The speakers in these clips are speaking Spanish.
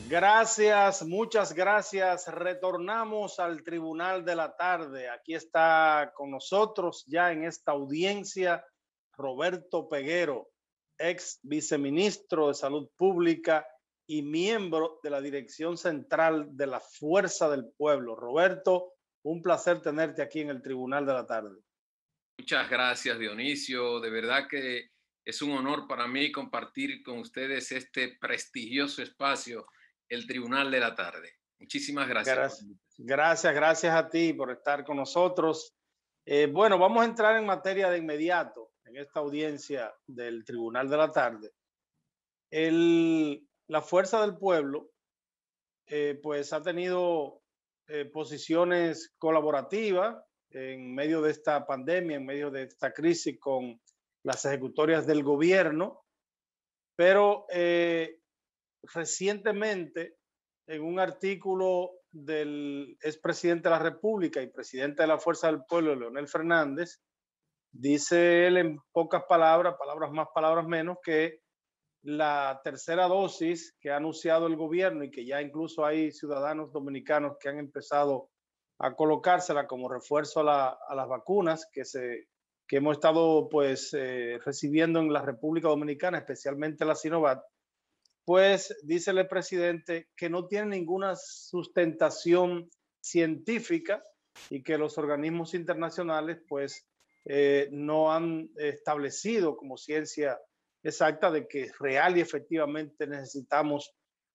Gracias, muchas gracias. Retornamos al Tribunal de la Tarde. Aquí está con nosotros ya en esta audiencia Roberto Peguero, ex viceministro de Salud Pública y miembro de la Dirección Central de la Fuerza del Pueblo. Roberto, un placer tenerte aquí en el Tribunal de la Tarde. Muchas gracias, Dionisio. De verdad que es un honor para mí compartir con ustedes este prestigioso espacio, el Tribunal de la Tarde. Muchísimas gracias por la Gracias, invitación. gracias a ti por estar con nosotros. Bueno, vamos a entrar en materia de inmediato en esta audiencia del Tribunal de la Tarde. La Fuerza del Pueblo, pues ha tenido posiciones colaborativas en medio de esta pandemia, en medio de esta crisis con las ejecutorias del gobierno, pero recientemente en un artículo del expresidente de la República y presidente de la Fuerza del Pueblo, Leonel Fernández, dice él en pocas palabras, palabras más, palabras menos, que la tercera dosis que ha anunciado el gobierno y que ya incluso hay ciudadanos dominicanos que han empezado a colocársela como refuerzo a las vacunas que hemos estado pues recibiendo en la República Dominicana, especialmente la Sinovac, pues dice el presidente que no tiene ninguna sustentación científica y que los organismos internacionales pues no han establecido como ciencia exacta de que real y efectivamente necesitamos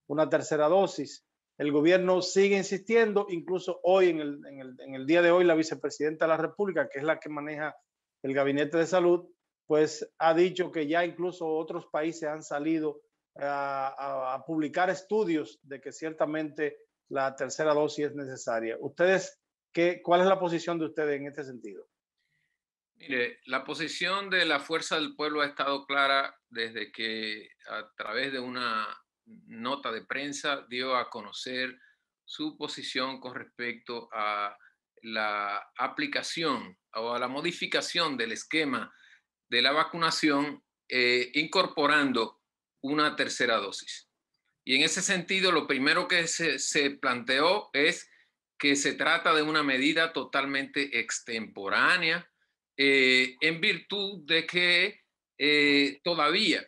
una tercera dosis. El gobierno sigue insistiendo, incluso hoy en el día de hoy la vicepresidenta de la República, que es la que maneja el gabinete de salud, pues ha dicho que ya incluso otros países han salido a publicar estudios de que ciertamente la tercera dosis es necesaria. ¿Ustedes cuál es la posición de ustedes en este sentido? Mire, la posición de la Fuerza del Pueblo ha estado clara desde que a través de una nota de prensa dio a conocer su posición con respecto a la aplicación o a la modificación del esquema de la vacunación, incorporando una tercera dosis. Y en ese sentido, lo primero que se planteó es que se trata de una medida totalmente extemporánea, en virtud de que todavía,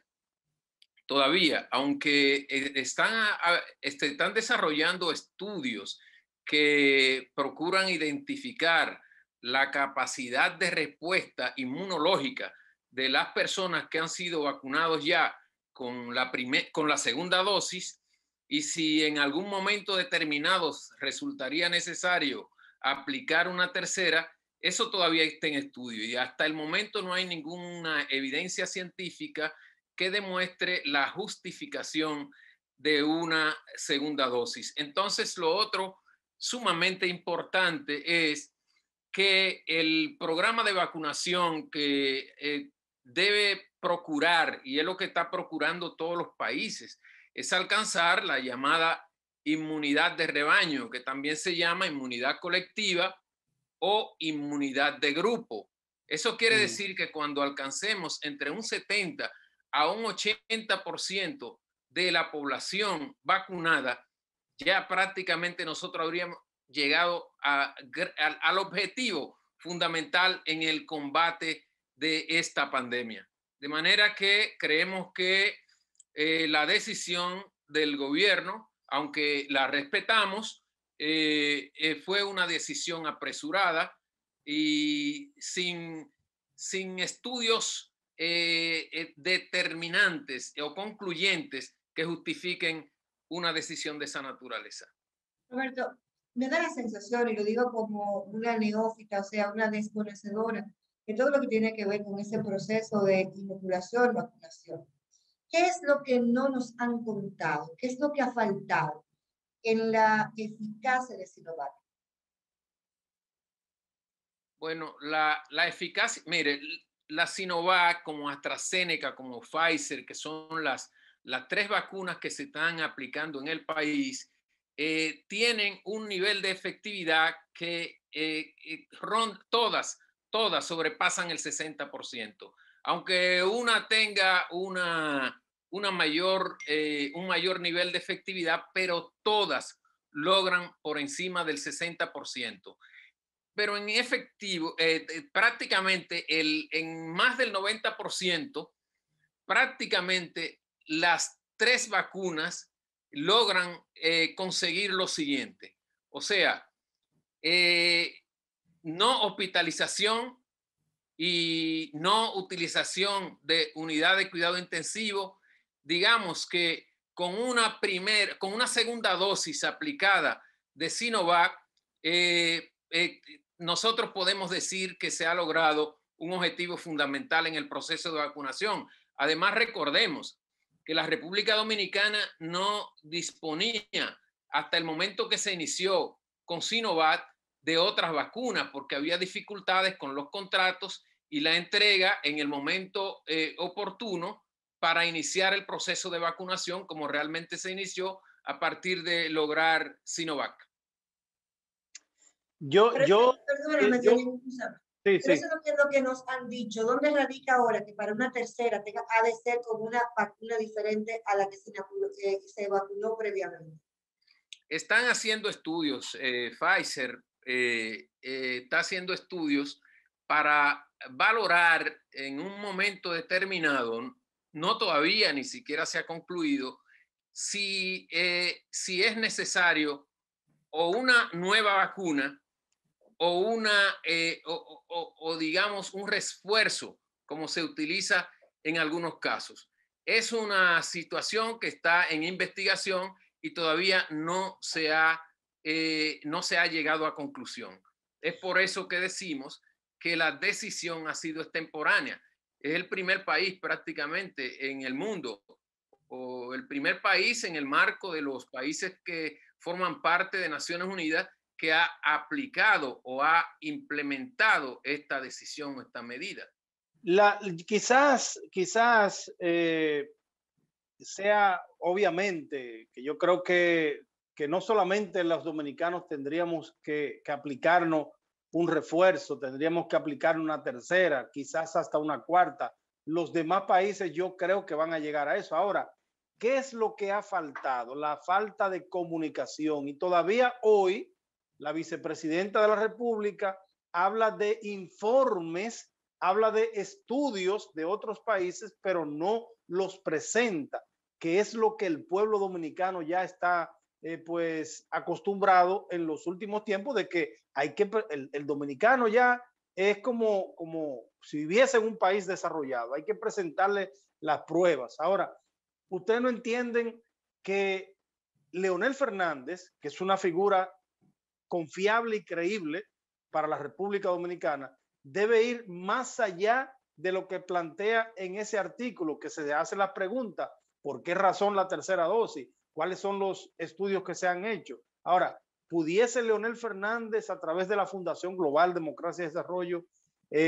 aunque están desarrollando estudios que procuran identificar la capacidad de respuesta inmunológica de las personas que han sido vacunados ya con la segunda dosis, y si en algún momento determinado resultaría necesario aplicar una tercera, eso todavía está en estudio y hasta el momento no hay ninguna evidencia científica que demuestre la justificación de una segunda dosis. Entonces, lo otro sumamente importante es que el programa de vacunación que debe procurar, y es lo que está procurando todos los países, es alcanzar la llamada inmunidad de rebaño, que también se llama inmunidad colectiva o inmunidad de grupo. Eso quiere decir que cuando alcancemos entre un 70 a un 80% de la población vacunada, ya prácticamente nosotros habríamos llegado al objetivo fundamental en el combate de esta pandemia. De manera que creemos que la decisión del gobierno, aunque la respetamos, fue una decisión apresurada y sin estudios determinantes o concluyentes que justifiquen una decisión de esa naturaleza. Roberto, me da la sensación, y lo digo como una neófita, o sea, una desconocedora, de todo lo que tiene que ver con ese proceso de inoculación, vacunación. ¿Qué es lo que no nos han contado? ¿Qué es lo que ha faltado en la eficacia de Sinovac? Bueno, la eficacia, mire, la Sinovac, como AstraZeneca, como Pfizer, que son las tres vacunas que se están aplicando en el país, tienen un nivel de efectividad que todas sobrepasan el 60%. Aunque una tenga un mayor nivel de efectividad, pero todas logran por encima del 60%. Pero en efectivo, prácticamente en más del 90%, prácticamente las 3 vacunas logran conseguir lo siguiente. O sea, no hospitalización y no utilización de unidad de cuidado intensivo. Digamos que con una segunda dosis aplicada de Sinovac, nosotros podemos decir que se ha logrado un objetivo fundamental en el proceso de vacunación. Además, recordemos que la República Dominicana no disponía hasta el momento que se inició con Sinovac de otras vacunas porque había dificultades con los contratos y la entrega en el momento oportuno para iniciar el proceso de vacunación como realmente se inició a partir de lograr Sinovac. Perdóname, sí, pero eso es lo que nos han dicho. ¿Dónde radica ahora que para una tercera ha de ser como una vacuna diferente a la que se vacunó previamente? Están haciendo estudios, Pfizer está haciendo estudios para valorar en un momento determinado, no todavía ni siquiera se ha concluido, si es necesario o una nueva vacuna o digamos un refuerzo, como se utiliza en algunos casos. Es una situación que está en investigación y todavía no se ha llegado a conclusión. Es por eso que decimos que la decisión ha sido extemporánea. Es el primer país prácticamente en el mundo, o el primer país en el marco de los países que forman parte de Naciones Unidas, que ha aplicado o ha implementado esta decisión, esta medida. Quizás sea obviamente que yo creo que no solamente los dominicanos tendríamos que aplicarnos un refuerzo, tendríamos que aplicar una tercera, quizás hasta una cuarta. Los demás países yo creo que van a llegar a eso. Ahora, ¿qué es lo que ha faltado? La falta de comunicación. Y todavía hoy la vicepresidenta de la República habla de informes, habla de estudios de otros países, pero no los presenta, que es lo que el pueblo dominicano ya está pues acostumbrado en los últimos tiempos, de que el dominicano ya es como si viviese en un país desarrollado, hay que presentarle las pruebas. Ahora, ustedes no entienden que Leonel Fernández, que es una figura confiable y creíble para la República Dominicana, debe ir más allá de lo que plantea en ese artículo, que se hace la pregunta: ¿por qué razón la tercera dosis? ¿Cuáles son los estudios que se han hecho? Ahora, ¿pudiese Leonel Fernández, a través de la Fundación Global Democracia y Desarrollo,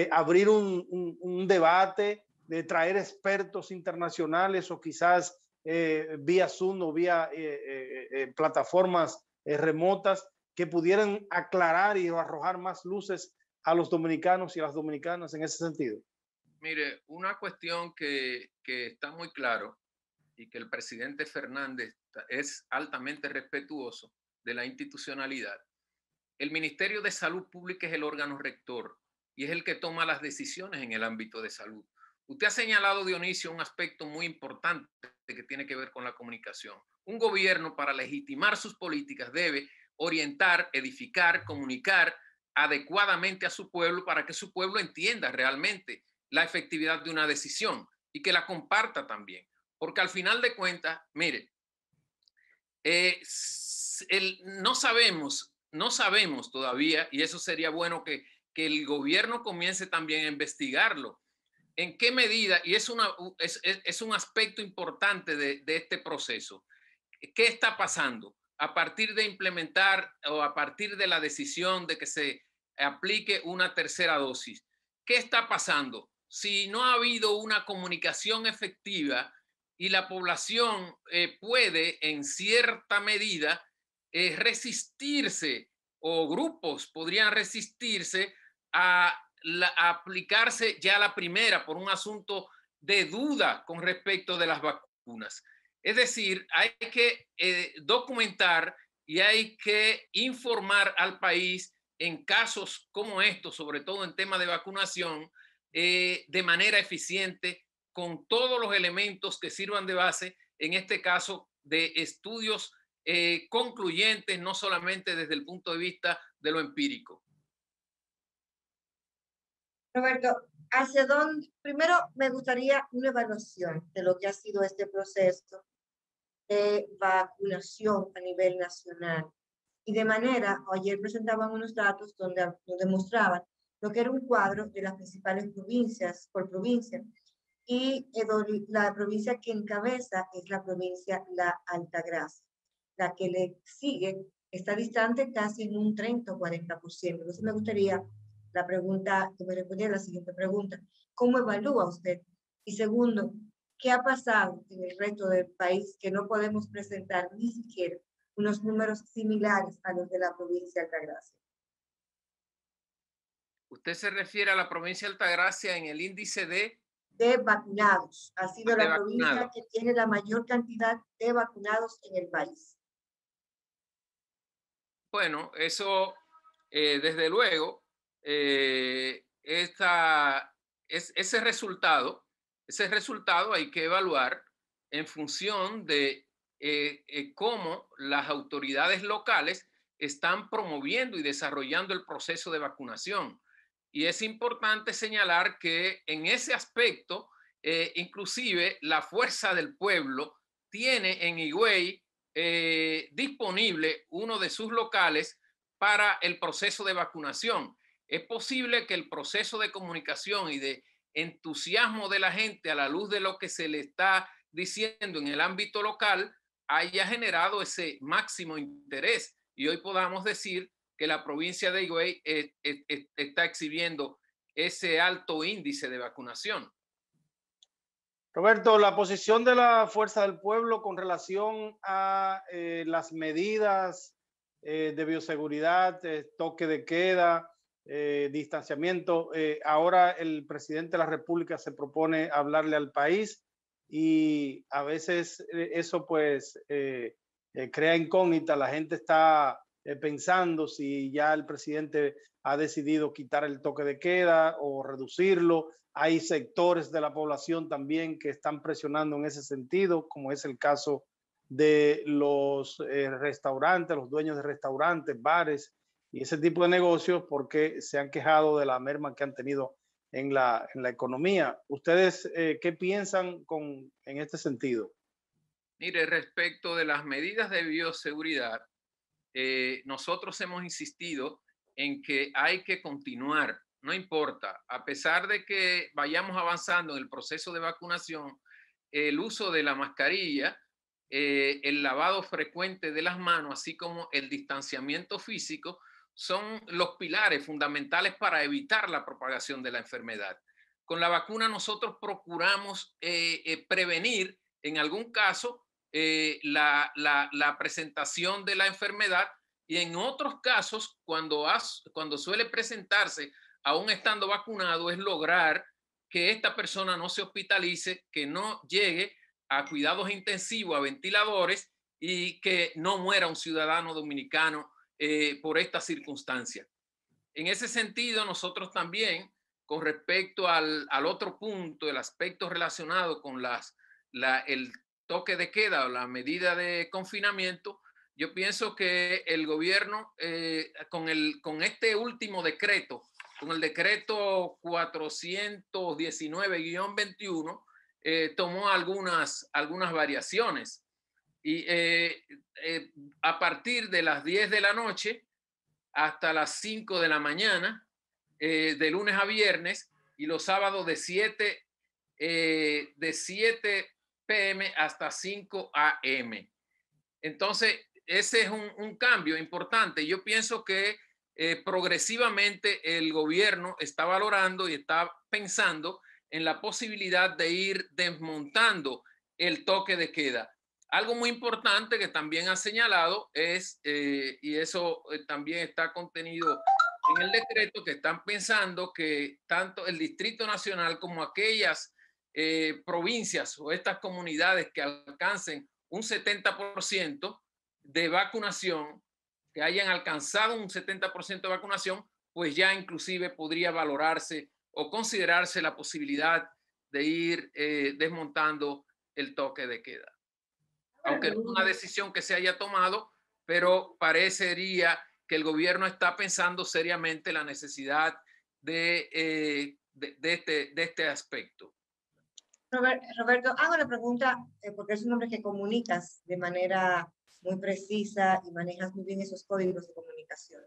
abrir un debate, de traer expertos internacionales o quizás vía Zoom o vía plataformas remotas que pudieran aclarar y arrojar más luces a los dominicanos y a las dominicanas en ese sentido? Mire, una cuestión que está muy claro y que el presidente Fernández es altamente respetuoso de la institucionalidad. El Ministerio de Salud Pública es el órgano rector y es el que toma las decisiones en el ámbito de salud. Usted ha señalado, Dionisio, un aspecto muy importante que tiene que ver con la comunicación. Un gobierno, para legitimar sus políticas, debe orientar, edificar, comunicar adecuadamente a su pueblo para que su pueblo entienda realmente la efectividad de una decisión y que la comparta también. Porque al final de cuentas, mire, no sabemos todavía, y eso sería bueno que el gobierno comience también a investigarlo, en qué medida, y es un aspecto importante de este proceso, ¿qué está pasando? A partir de implementar o a partir de la decisión de que se aplique una tercera dosis, ¿qué está pasando? Si no ha habido una comunicación efectiva y la población puede en cierta medida resistirse, o grupos podrían resistirse a aplicarse ya la primera por un asunto de duda con respecto de las vacunas. vacunas. Es decir, hay que documentar y hay que informar al país en casos como estos, sobre todo en temas de vacunación, de manera eficiente, con todos los elementos que sirvan de base, en este caso de estudios concluyentes, no solamente desde el punto de vista de lo empírico. Roberto, ¿hacia dónde? Primero me gustaría una evaluación de lo que ha sido este proceso de vacunación a nivel nacional. Y de manera, ayer presentaban unos datos donde nos demostraban lo que era un cuadro de las principales provincias por provincia. Y la provincia que encabeza es la provincia La Altagracia. La que le sigue está distante casi en un 30 o 40%. Entonces me gustaría la pregunta, que me respondiera la siguiente pregunta. ¿Cómo evalúa usted? Y segundo, ¿qué ha pasado en el resto del país que no podemos presentar ni siquiera unos números similares a los de la provincia de Altagracia? ¿Usted se refiere a la provincia de Altagracia en el índice de vacunados? Ha sido de la provincia vacunados? que tiene la mayor cantidad de vacunados en el país. Bueno, eso desde luego, ese resultado hay que evaluar en función de cómo las autoridades locales están promoviendo y desarrollando el proceso de vacunación. Y es importante señalar que en ese aspecto, inclusive la Fuerza del Pueblo tiene en Higüey disponible uno de sus locales para el proceso de vacunación. Es posible que el proceso de comunicación y de entusiasmo de la gente a la luz de lo que se le está diciendo en el ámbito local haya generado ese máximo interés y hoy podamos decir que la provincia de Higüey está exhibiendo ese alto índice de vacunación. Roberto, la posición de la Fuerza del Pueblo con relación a las medidas de bioseguridad, toque de queda, distanciamiento. Ahora el presidente de la República se propone hablarle al país y a veces eso pues crea incógnita. La gente está pensando si ya el presidente ha decidido quitar el toque de queda o reducirlo. Hay sectores de la población también que están presionando en ese sentido, como es el caso de los restaurantes, los dueños de restaurantes, bares y ese tipo de negocios, porque se han quejado de la merma que han tenido en la economía. ¿Ustedes qué piensan en este sentido? Mire, respecto de las medidas de bioseguridad, nosotros hemos insistido en que hay que continuar, no importa, a pesar de que vayamos avanzando en el proceso de vacunación, el uso de la mascarilla, el lavado frecuente de las manos, así como el distanciamiento físico, son los pilares fundamentales para evitar la propagación de la enfermedad. Con la vacuna nosotros procuramos prevenir en algún caso la presentación de la enfermedad y en otros casos, cuando suele presentarse aún estando vacunado, es lograr que esta persona no se hospitalice, que no llegue a cuidados intensivos, a ventiladores y que no muera un ciudadano dominicano por esta circunstancia. En ese sentido, nosotros también, con respecto al otro punto, el aspecto relacionado con el toque de queda o la medida de confinamiento, yo pienso que el gobierno, con este último decreto, con el decreto 419-21, tomó algunas variaciones. Y a partir de las 10 de la noche hasta las 5 de la mañana, de lunes a viernes, y los sábados de 7 p.m. hasta 5 a.m. Entonces, ese es un cambio importante. Yo pienso que progresivamente el gobierno está valorando y está pensando en la posibilidad de ir desmontando el toque de queda. Algo muy importante que también ha señalado es, y eso también está contenido en el decreto, que están pensando que tanto el Distrito Nacional como aquellas provincias o estas comunidades que alcancen un 70% de vacunación, que hayan alcanzado un 70% de vacunación, pues ya inclusive podría valorarse o considerarse la posibilidad de ir desmontando el toque de queda. Aunque no es una decisión que se haya tomado, pero parecería que el gobierno está pensando seriamente la necesidad de este aspecto. Roberto, hago la pregunta porque es un hombre que comunicas de manera muy precisa y manejas muy bien esos códigos de comunicación.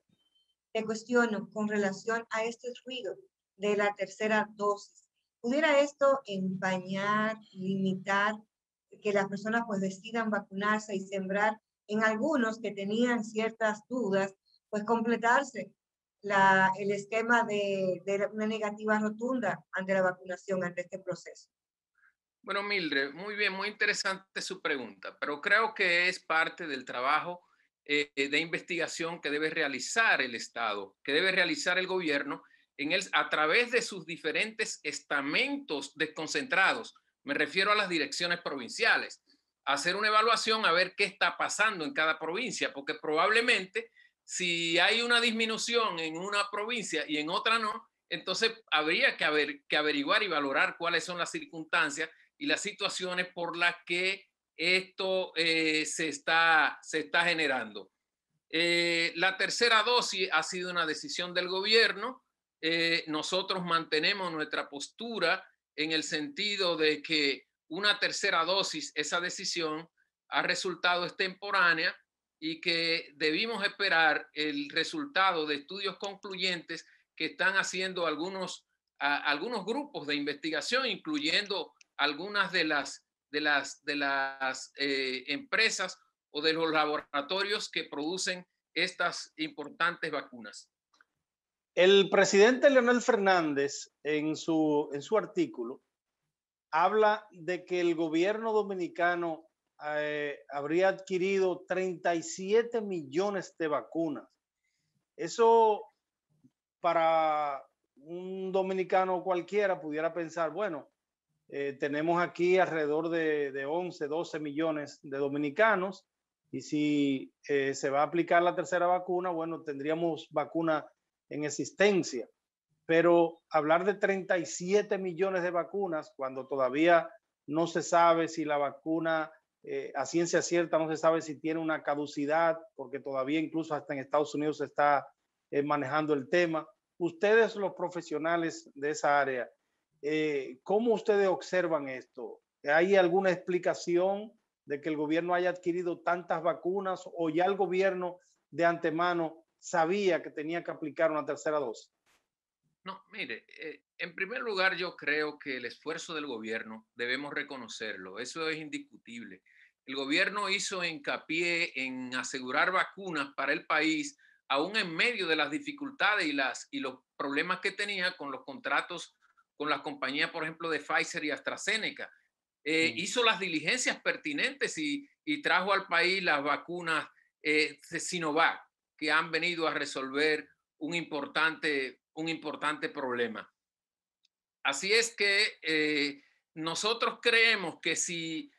Te cuestiono con relación a este ruido de la tercera dosis. ¿Pudiera esto empañar, limitar que las personas pues decidan vacunarse y sembrar en algunos que tenían ciertas dudas, pues completarse el esquema de una negativa rotunda ante la vacunación, ante este proceso? Bueno, Mildred, muy bien, muy interesante su pregunta, pero creo que es parte del trabajo de investigación que debe realizar el Estado, que debe realizar el gobierno a través de sus diferentes estamentos desconcentrados. Me refiero a las direcciones provinciales, hacer una evaluación a ver qué está pasando en cada provincia, porque probablemente si hay una disminución en una provincia y en otra no, entonces habría que averiguar y valorar cuáles son las circunstancias y las situaciones por las que esto se está generando. La tercera dosis ha sido una decisión del gobierno. Nosotros mantenemos nuestra postura en el sentido de que una tercera dosis, esa decisión ha resultado extemporánea y que debimos esperar el resultado de estudios concluyentes que están haciendo algunos grupos de investigación, incluyendo algunas de las empresas o de los laboratorios que producen estas importantes vacunas. El presidente Leonel Fernández, en su artículo, habla de que el gobierno dominicano habría adquirido 37 millones de vacunas. Eso, para un dominicano cualquiera, pudiera pensar, bueno, tenemos aquí alrededor de 11, 12 millones de dominicanos, y si se va a aplicar la tercera vacuna, bueno, tendríamos vacuna en existencia. Pero hablar de 37 millones de vacunas cuando todavía no se sabe si la vacuna a ciencia cierta no se sabe si tiene una caducidad, porque todavía incluso hasta en Estados Unidos se está manejando el tema. Ustedes, los profesionales de esa área, ¿cómo ustedes observan esto? ¿Hay alguna explicación de que el gobierno haya adquirido tantas vacunas o ya el gobierno de antemano sabía que tenía que aplicar una tercera dosis? No, mire, en primer lugar yo creo que el esfuerzo del gobierno debemos reconocerlo, eso es indiscutible. El gobierno hizo hincapié en asegurar vacunas para el país, aún en medio de las dificultades y los problemas que tenía con los contratos con las compañías, por ejemplo, de Pfizer y AstraZeneca. Hizo las diligencias pertinentes y trajo al país las vacunas de Sinovac, que han venido a resolver un importante problema. Así es que nosotros creemos que si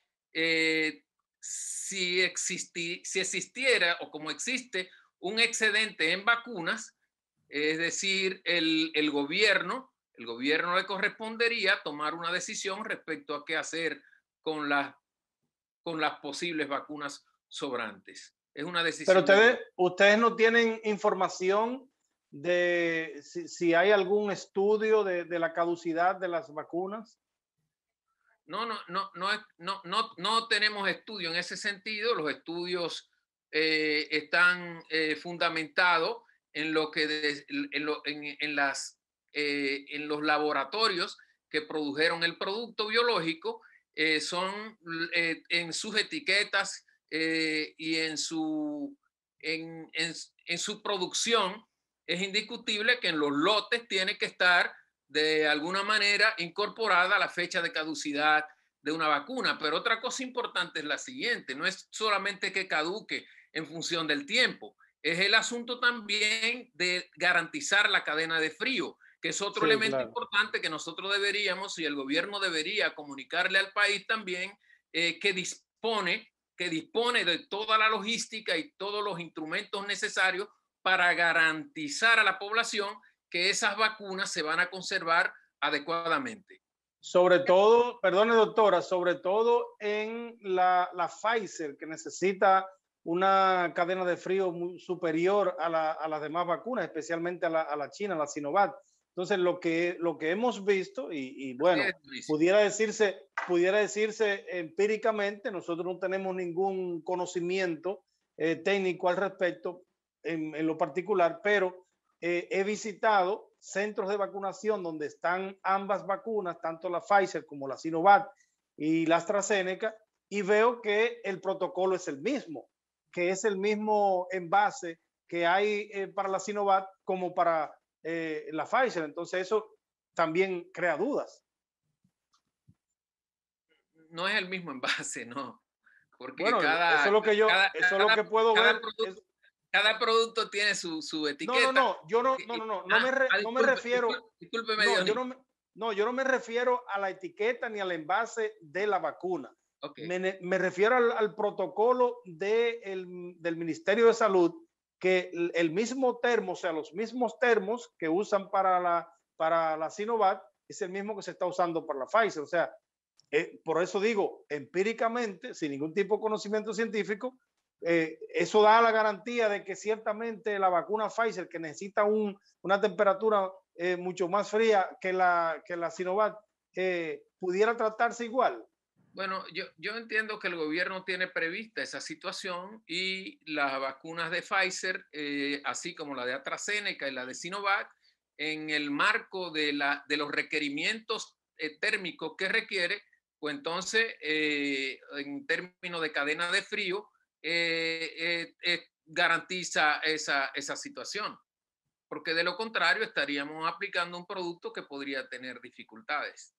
existiera o como existe un excedente en vacunas, es decir, el gobierno le correspondería tomar una decisión respecto a qué hacer con las posibles vacunas sobrantes. Es una decisión. Pero ustedes no tienen información de si hay algún estudio de la caducidad de las vacunas. No tenemos estudio en ese sentido. Los estudios están fundamentados en lo que en los laboratorios que produjeron el producto biológico, son en sus etiquetas y en su producción. Es indiscutible que en los lotes tiene que estar de alguna manera incorporada la fecha de caducidad de una vacuna. Pero otra cosa importante es la siguiente: no es solamente que caduque en función del tiempo, es el asunto también de garantizar la cadena de frío. que es otro Sí, elemento claro. importante que nosotros deberíamos y el gobierno debería comunicarle al país también, que dispone de toda la logística y todos los instrumentos necesarios para garantizar a la población que esas vacunas se van a conservar adecuadamente. Sobre todo, perdone doctora, sobre todo en la Pfizer, que necesita una cadena de frío superior a las demás vacunas, especialmente a la China, la Sinovac. Entonces, lo que hemos visto, y bueno, pudiera decirse empíricamente, nosotros no tenemos ningún conocimiento técnico al respecto en lo particular, pero he visitado centros de vacunación donde están ambas vacunas, tanto la Pfizer como la Sinovac y la AstraZeneca, y veo que el protocolo es el mismo, que es el mismo envase que hay para la Sinovac como para la Pfizer. Entonces eso también crea dudas. No es el mismo envase, no, porque Bueno, eso es lo que yo, eso es lo que puedo ver. Cada producto tiene su etiqueta. No me refiero, Discúlpeme, no, Dionisio. yo no me refiero a la etiqueta ni al envase de la vacuna. Okay. Me refiero al protocolo del Ministerio de Salud, que el mismo termo, o sea, los mismos termos que usan para la Sinovac, es el mismo que se está usando para la Pfizer. O sea, por eso digo, empíricamente, sin ningún tipo de conocimiento científico, eso da la garantía de que ciertamente la vacuna Pfizer, que necesita una temperatura mucho más fría que la Sinovac, pudiera tratarse igual. Bueno, yo entiendo que el gobierno tiene prevista esa situación y las vacunas de Pfizer, así como la de AstraZeneca y la de Sinovac, en el marco de los requerimientos térmicos que requiere, pues entonces, en términos de cadena de frío, garantiza esa situación, porque de lo contrario estaríamos aplicando un producto que podría tener dificultades.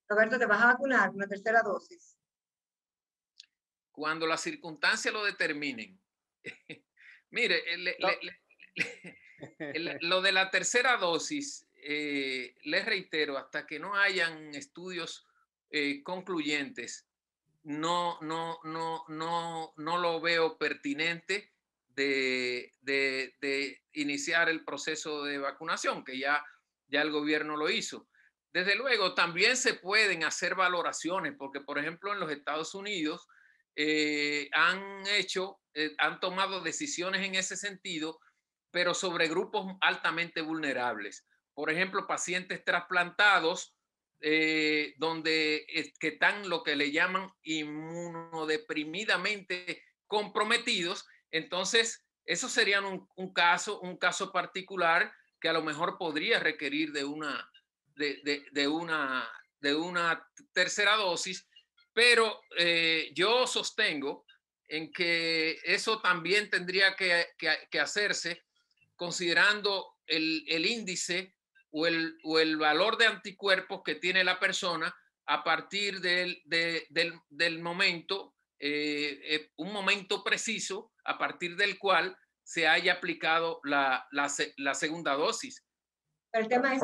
Roberto, ¿te vas a vacunar una tercera dosis? Cuando las circunstancias lo determinen. Mire, lo de la tercera dosis, les reitero, hasta que no hayan estudios concluyentes, no lo veo pertinente de iniciar el proceso de vacunación, que ya el gobierno lo hizo. Desde luego, también se pueden hacer valoraciones, porque, por ejemplo, en los Estados Unidos han tomado decisiones en ese sentido, pero sobre grupos altamente vulnerables. Por ejemplo, pacientes trasplantados, que están lo que le llaman inmunodeprimidamente comprometidos. Entonces, eso sería un caso particular que a lo mejor podría requerir de una tercera dosis, pero yo sostengo en que eso también tendría que hacerse considerando el índice o el valor de anticuerpos que tiene la persona a partir del momento, un momento preciso a partir del cual se haya aplicado la segunda dosis. Pero el tema es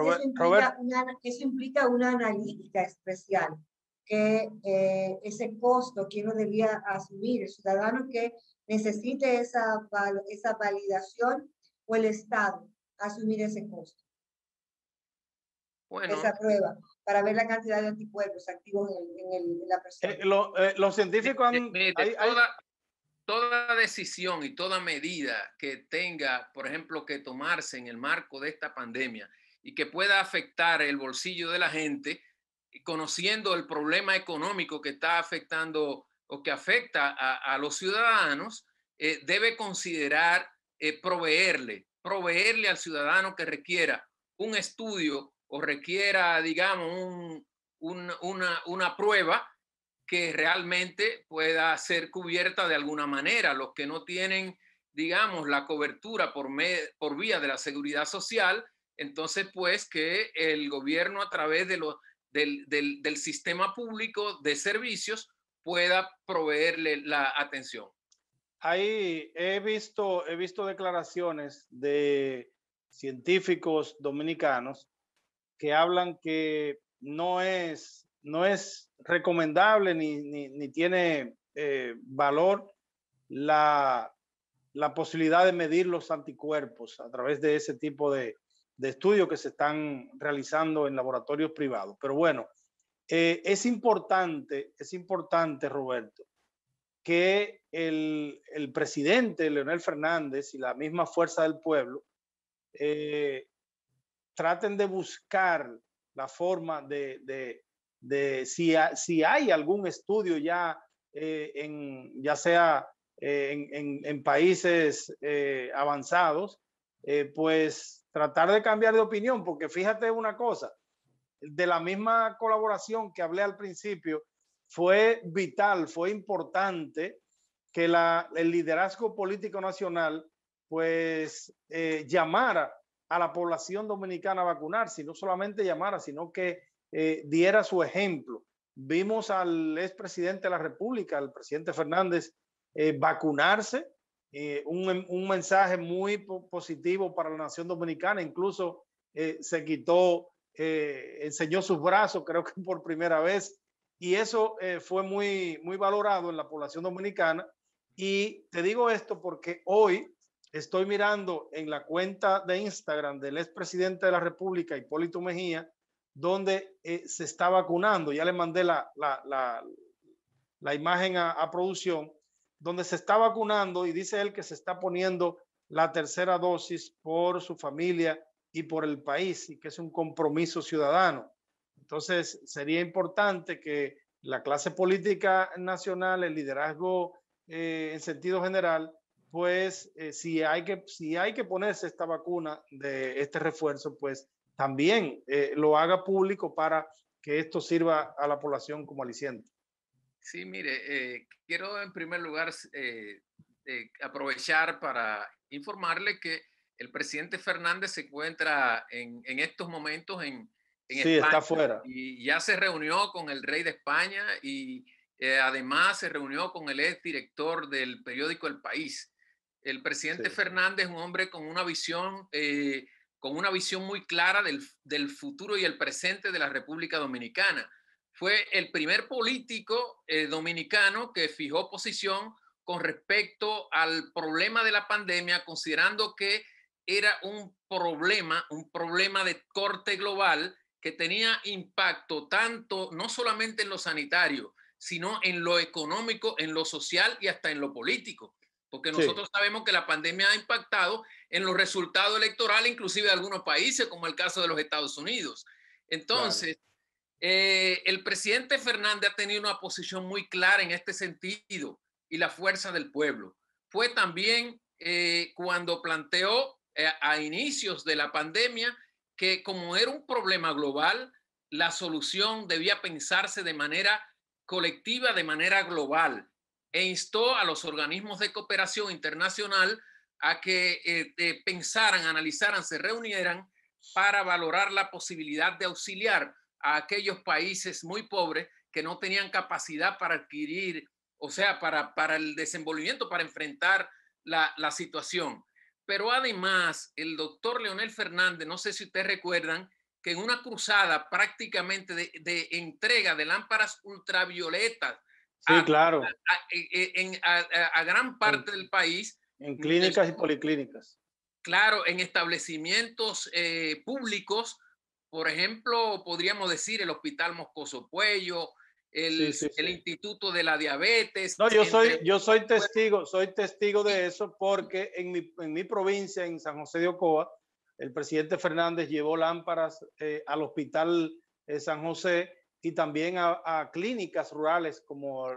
que eso implica una analítica especial, que ese costo, ¿quién lo debía asumir? ¿El ciudadano que necesite esa validación o el Estado asumir ese costo? Bueno, esa prueba para ver la cantidad de anticuerpos activos en la persona. Los científicos han... Toda decisión y toda medida que tenga, por ejemplo, que tomarse en el marco de esta pandemia y que pueda afectar el bolsillo de la gente, conociendo el problema económico que está afectando o que afecta a los ciudadanos, debe considerar proveerle al ciudadano que requiera un estudio o requiera, digamos, una prueba que realmente pueda ser cubierta de alguna manera. Los que no tienen, digamos, la cobertura por vía de la seguridad social, entonces pues que el gobierno a través del sistema público de servicios pueda proveerle la atención. Ahí he visto declaraciones de científicos dominicanos que hablan que no es recomendable ni tiene valor la, la posibilidad de medir los anticuerpos a través de ese tipo de estudios que se están realizando en laboratorios privados. Pero bueno, es importante, Roberto, que el presidente Leonel Fernández y la misma Fuerza del Pueblo traten de buscar la forma de si hay algún estudio ya, ya sea en países avanzados, pues tratar de cambiar de opinión, porque fíjate una cosa, de la misma colaboración que hablé al principio, fue vital, fue importante que el liderazgo político nacional pues llamara a la población dominicana a vacunarse, y no solamente llamara, sino que diera su ejemplo. Vimos al expresidente de la República, el presidente Fernández, vacunarse, un mensaje muy positivo para la nación dominicana, incluso se quitó, enseñó sus brazos, creo que por primera vez, y eso fue muy valorado en la población dominicana. Y te digo esto porque hoy estoy mirando en la cuenta de Instagram del expresidente de la República, Hipólito Mejía, donde se está vacunando. Ya le mandé la imagen a producción, donde se está vacunando, y dice él que se está poniendo la tercera dosis por su familia y por el país, y que es un compromiso ciudadano. Entonces, sería importante que la clase política nacional, el liderazgo en sentido general, pues si hay que ponerse esta vacuna de este refuerzo, pues también lo haga público para que esto sirva a la población como aliciente. Sí, mire, quiero en primer lugar aprovechar para informarle que el presidente Fernández se encuentra en estos momentos en Sí, España, está fuera. y ya se reunió con el rey de España, y además se reunió con el exdirector del periódico El País. El presidente Sí. Fernández es un hombre con una visión muy clara del futuro y el presente de la República Dominicana. Fue el primer político dominicano que fijó posición con respecto al problema de la pandemia, considerando que era un problema de corte global que tenía impacto tanto, no solamente en lo sanitario, sino en lo económico, en lo social y hasta en lo político. Porque nosotros sabemos que la pandemia ha impactado en los resultados electorales, inclusive de algunos países, como el caso de los Estados Unidos. Entonces, claro, el presidente Fernández ha tenido una posición muy clara en este sentido, y la fuerza del pueblo. Fue también cuando planteó a inicios de la pandemia que, como era un problema global, la solución debía pensarse de manera colectiva, de manera global, e instó a los organismos de cooperación internacional a que pensaran, analizaran, se reunieran para valorar la posibilidad de auxiliar a aquellos países muy pobres que no tenían capacidad para adquirir, o sea, para el desenvolvimiento, para enfrentar la situación. Pero además, el doctor Leonel Fernández, no sé si ustedes recuerdan, que en una cruzada prácticamente de entrega de lámparas ultravioletas sí, claro, a gran parte del país, en clínicas y policlínicas. Claro, en establecimientos públicos, por ejemplo, podríamos decir el Hospital Moscoso Puello, el Instituto de la Diabetes. No, yo soy testigo de eso, porque en mi provincia, en San José de Ocoa, el presidente Fernández llevó lámparas al Hospital San José, y también a clínicas rurales como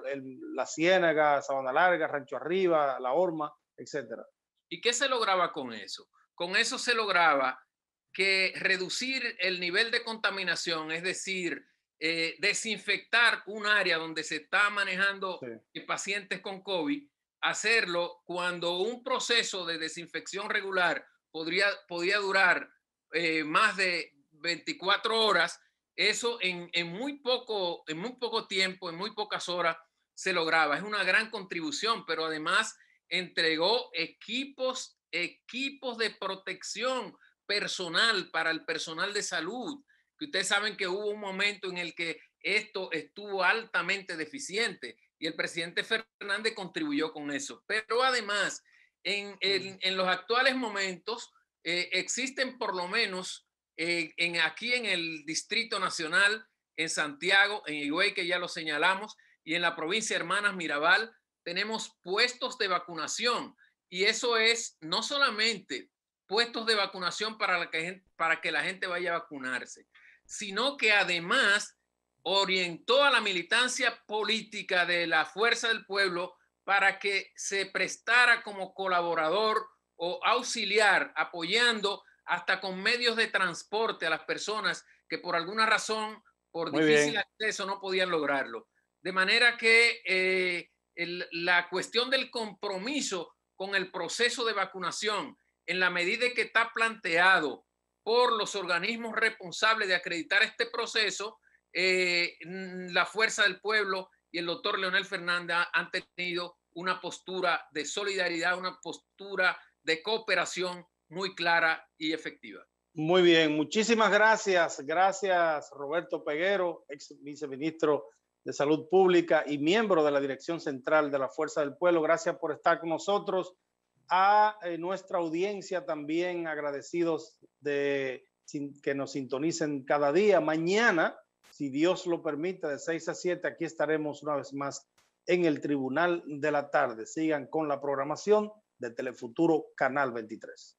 La Ciénaga, Sabana Larga, Rancho Arriba, La Horma, etcétera. ¿Y qué se lograba con eso? Con eso se lograba que reducir el nivel de contaminación, es decir, desinfectar un área donde se está manejando pacientes con COVID, hacerlo cuando un proceso de desinfección regular podía durar más de 24 horas. Eso en muy poco tiempo, en muy pocas horas se lograba. Es una gran contribución, pero además entregó equipos de protección personal para el personal de salud, que ustedes saben que hubo un momento en el que esto estuvo altamente deficiente y el presidente Fernández contribuyó con eso. Pero además, en los actuales momentos, existen por lo menos aquí en el Distrito Nacional, en Santiago, en Higüey, que ya lo señalamos, y en la provincia de Hermanas Mirabal, tenemos puestos de vacunación. Y eso es no solamente puestos de vacunación para que la gente vaya a vacunarse, sino que además orientó a la militancia política de la Fuerza del Pueblo para que se prestara como colaborador o auxiliar, apoyando hasta con medios de transporte a las personas que por alguna razón, por difícil acceso, no podían lograrlo. De manera que la cuestión del compromiso con el proceso de vacunación, en la medida que está planteado por los organismos responsables de acreditar este proceso, la Fuerza del Pueblo y el doctor Leonel Fernández han tenido una postura de solidaridad, una postura de cooperación muy clara y efectiva. Muy bien, muchísimas gracias. Gracias, Roberto Peguero, ex viceministro de Salud Pública y miembro de la Dirección Central de la Fuerza del Pueblo. Gracias por estar con nosotros. A nuestra audiencia también agradecidos de que nos sintonicen cada día. Mañana, si Dios lo permite, de 6 a 7, aquí estaremos una vez más en el Tribunal de la Tarde. Sigan con la programación de Telefuturo Canal 23.